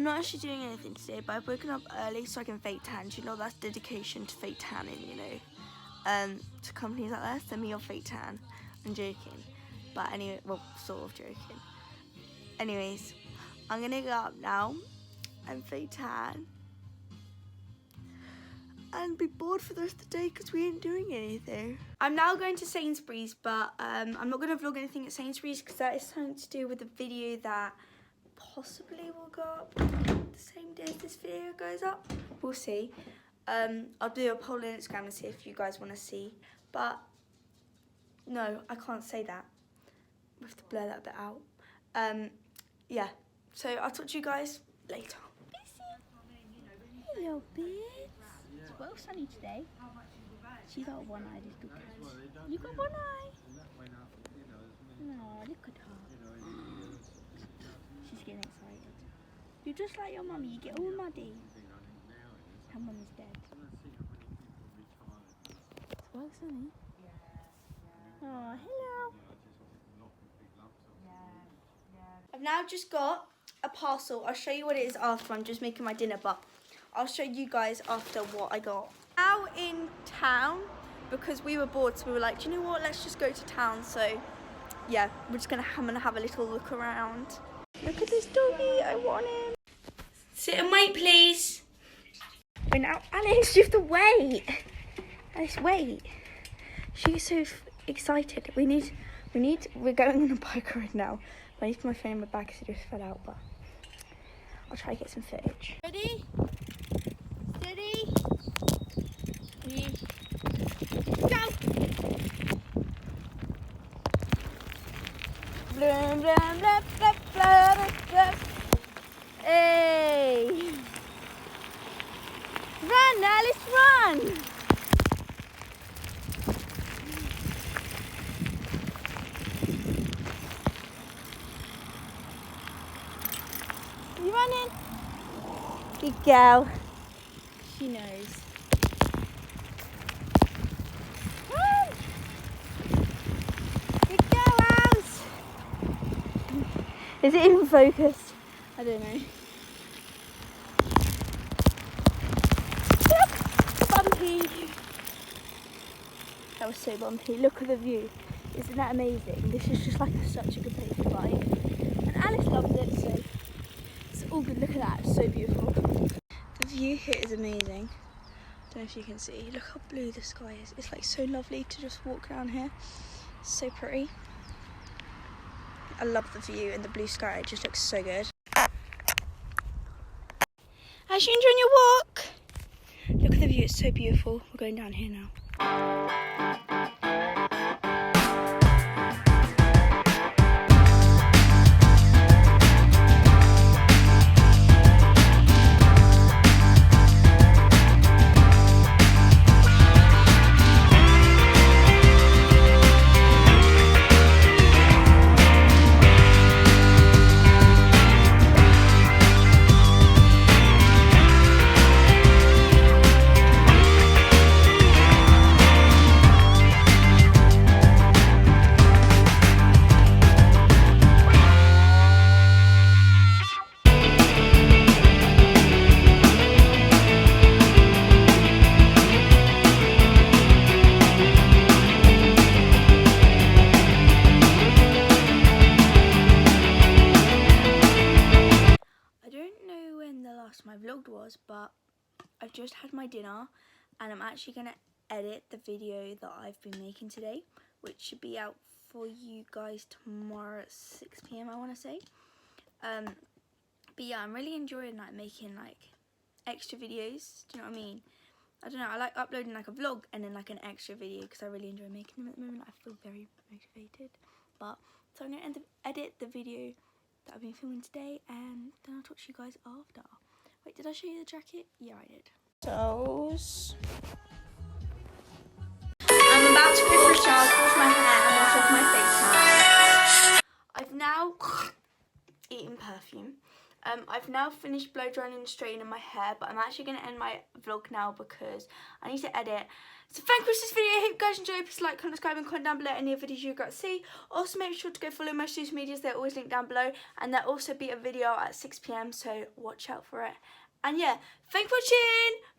I'm not actually doing anything today, but I've woken up early so I can fake tan. Do you know that's dedication to fake tanning, you know? To companies like that, send me your fake tan. I'm joking. But anyway, well, sort of joking. Anyways, I'm gonna go up now and fake tan. And be bored for the rest of the day because we ain't doing anything. I'm now going to Sainsbury's, but I'm not going to vlog anything at Sainsbury's because that is something to do with the video that possibly will go up the same day as this video goes up. We'll see. I'll do a poll on Instagram and see if you guys want to see. But no, I can't say that. We have to blur that bit out. Yeah, so I'll talk to you guys later. Hello, bitch. It's well sunny today. She's got one eye, this good cat. You got one eye? No, look at her. She's getting excited. You're just like your mummy, you get all muddy. Her mummy's dead. It's well sunny. Oh, hello. I've now just got a parcel. I'll show you what it is after. I'm just making my dinner, but I'll show you guys after what I got. Now in town, because we were bored, so we were like, do you know what, let's just go to town. So yeah, we're just gonna have a little look around. Look at this doggy, I want him. Sit and wait, please. But now, Alice, you have to wait. Alice, wait. She's so excited. We're going on a bike ride now. I need my phone in my bag because it just fell out, but I'll try to get some footage. Ready? Steady. Go! Blum, blum, blum, blum, blum, blum. Hey! Run, Alice, run! You running? Good girl. She knows. Run! Good girl, Alice. Is it even focused? I don't know. Look! Bumpy. That was so bumpy. Look at the view. Isn't that amazing? This is just like such a good place to bike. And Alice loves it, so it's all good. Look at that, it's so beautiful. The view here is amazing. Don't know if you can see. Look how blue the sky is. It's like so lovely to just walk around here. It's so pretty. I love the view and the blue sky. It just looks so good. As you enjoying your walk? Look at the view. It's so beautiful. We're going down here now. My vlog was, but I've just had my dinner and I'm actually going to edit the video that I've been making today, which should be out for you guys tomorrow at 6 PM I want to say. But yeah, I'm really enjoying like making like extra videos. Do you know what I mean? I don't know, I like uploading like a vlog and then like an extra video because I really enjoy making them at the moment. I feel very motivated. But so I'm going to edit the video that I've been filming today and then I'll talk to you guys after. Wait, did I show you the jacket? Yeah, I did. Toes. I'm about to go for a shower, wash my hair and wash off my face mask. I've now eaten perfume. I've now finished blow drying and straightening my hair, but I'm actually going to end my vlog now because I need to edit. So thank you for this video. I hope you guys enjoyed. Please like, comment, subscribe and comment down below any videos you got to see. Also make sure to go follow my social medias. They're always linked down below. And there'll also be a video at 6 PM, so watch out for it. And yeah, thanks for watching.